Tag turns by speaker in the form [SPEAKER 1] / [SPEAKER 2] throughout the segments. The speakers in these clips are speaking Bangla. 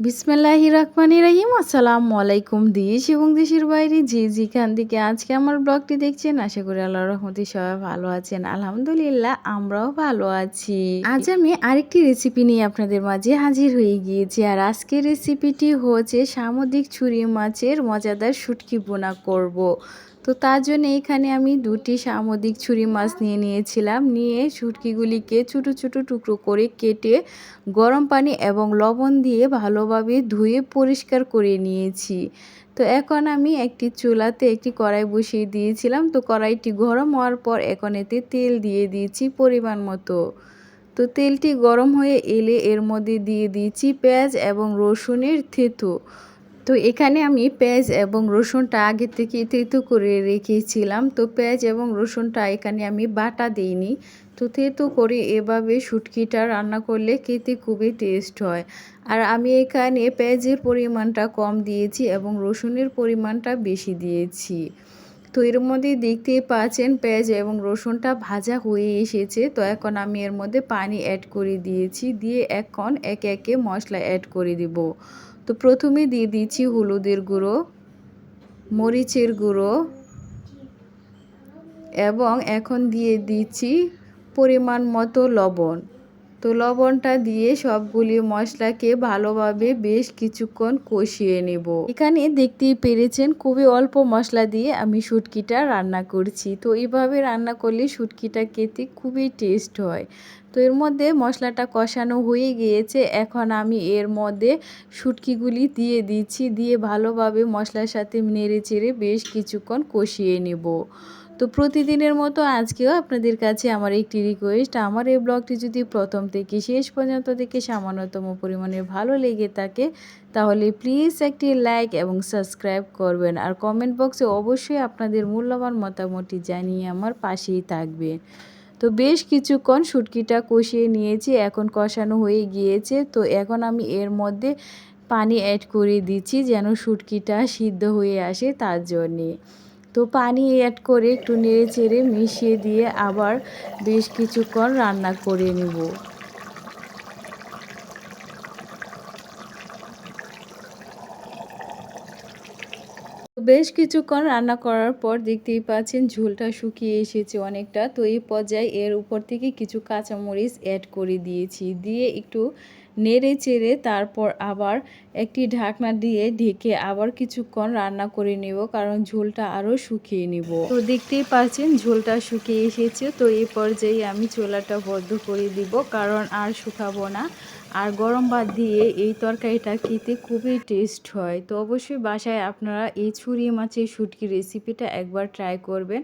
[SPEAKER 1] বিসমিল্লাহির রহমানির রহিম। আসসালামু আলাইকুম দেশ এবং দেশের বাইরে যে যেখান থেকে আজকে আমার ব্লগটি দেখছেন, আশা করি আল্লাহর রহমতে সবাই ভালো আছেন। আলহামদুলিল্লাহ আমরাও ভালো আছি। আজ আমি আরেকটি রেসিপি নিয়ে আপনাদের মাঝে হাজির হয়ে গিয়েছি। আর আজকের রেসিপিটি হচ্ছে সামুদ্রিক ছুরি মাছের মজাদার শুটকি বোনা করব। তো তার জন্য এখানে আমি দুটি সামুদ্রিক ছুরি মাছ নিয়ে নিয়েছিলাম। নিয়ে শুটকিগুলিকে ছোটো ছোটো টুকরো করে কেটে গরম পানি এবং লবণ দিয়ে ভালোভাবে ধুয়ে পরিষ্কার করে নিয়েছি। তো এখন আমি একটি চুলাতে একটি কড়াই বসিয়ে দিয়েছিলাম। তো কড়াইটি গরম হওয়ার পর এখন এতে তেল দিয়ে দিয়েছি পরিমাণ মতো। তো তেলটি গরম হয়ে এলে এর মধ্যে দিয়ে দিয়েছি পেঁয়াজ এবং রসুনের থেঁতো। তো এখানে আমি পেঁয়াজ এবং রসুনটা আগে থেকে থেঁতো করে রেখেছিলাম। তো পেঁয়াজ এবং রসুনটা এখানে আমি বাটা দিইনি। তো থেঁতো করে এভাবে শুটকিটা রান্না করলে খেতে খুবই টেস্ট হয়। আর আমি এখানে পেঁয়াজের পরিমাণটা কম দিয়েছি এবং রসুনের পরিমাণটা বেশি দিয়েছি। তো এর মধ্যে দেখতেই পাচ্ছেন পেঁয়াজ এবং রসুনটা ভাজা হয়ে এসেছে। তো এখন আমি এর মধ্যে পানি অ্যাড করে দিয়েছি। দিয়ে এখন একে একে মশলা অ্যাড করে দিব। তো প্রথমে দিয়ে দিচ্ছি হলুদের গুঁড়ো, মরিচের গুঁড়ো এবং এখন দিয়ে দিচ্ছি পরিমাণ মতো লবণ। তো লবণটা দিয়ে সবগুলি মশলাকে ভালোভাবে বেশ কিছুক্ষণ কষিয়ে নেব। এখানে দেখতেই পেরেছেন খুবই অল্প মশলা দিয়ে আমি শুটকিটা রান্না করছি। তো এইভাবে রান্না করলে শুটকিটা খেতে খুবই টেস্ট হয়। তো এর মধ্যে মশলাটা কষানো হয়ে গিয়েছে। এখন আমি এর মধ্যে শুটকিগুলি দিয়ে দিচ্ছি। দিয়ে ভালোভাবে মশলার সাথে নেড়ে চেড়ে বেশ কিছুক্ষণ কষিয়ে নেব। তো প্রতিদিনের মতো আজকেও আপনাদের কাছে আমার একটি রিকোয়েস্ট, আমার এই ব্লগটি যদি প্রথম থেকে শেষ পর্যন্ত দেখে সামান্যতম পরিমাণে ভালো লেগে থাকে তাহলে প্লিজ একটি লাইক এবং সাবস্ক্রাইব করবেন। আর কমেন্ট বক্সে অবশ্যই আপনাদের মূল্যবান মতামতটি জানিয়ে আমার পাশেই থাকবেন। তো বেশ কিছুক্ষণ শুটকিটা কষিয়ে নিয়েছি, এখন কষানো হয়ে গিয়েছে। তো এখন আমি এর মধ্যে পানি অ্যাড করে দিচ্ছি যেন শুটকিটা সিদ্ধ হয়ে আসে তার জন্যে। তো পানি অ্যাড করে একটু নেড়ে চেড়ে মিশিয়ে দিয়ে আবার বেশ কিছুক্ষণ রান্না করে নেব। বেশ কিছুক্ষণ রান্না করার পর দেখতেই পাচ্ছেন ঝোলটা শুকিয়ে এসেছে অনেকটা। তো এই পর্যায়ে এর উপর থেকে কিছু কাঁচামরিচ অ্যাড করে দিয়েছি। দিয়ে একটু নেড়ে চেড়ে তারপর আবার একটি ঢাকনা দিয়ে ঢেকে আবার কিছুক্ষণ রান্না করে নেব, কারণ ঝোলটা আরও শুকিয়ে নেব। তো দেখতেই পাচ্ছেন ঝোলটা শুকিয়ে এসেছে। তো এই পর্যায়ে আমি চুলাটা বন্ধ করে দিব, কারণ আর শুকাবো না। আর গরম ভাত দিয়ে এই তরকারিটা খেতে খুবই টেস্ট হয়। তো অবশ্যই বাসায় আপনারা এই ছুরি মাছের শুটকি রেসিপিটা একবার ট্রাই করবেন।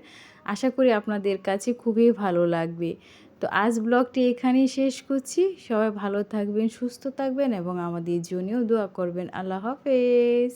[SPEAKER 1] আশা করি আপনাদের কাছে খুবই ভালো লাগবে। তো আজ ব্লগটি এখানেই শেষ করছি। সবাই ভালো থাকবেন, সুস্থ থাকবেন এবং আমাদের জন্যও দোয়া করবেন। আল্লাহ হাফেজ।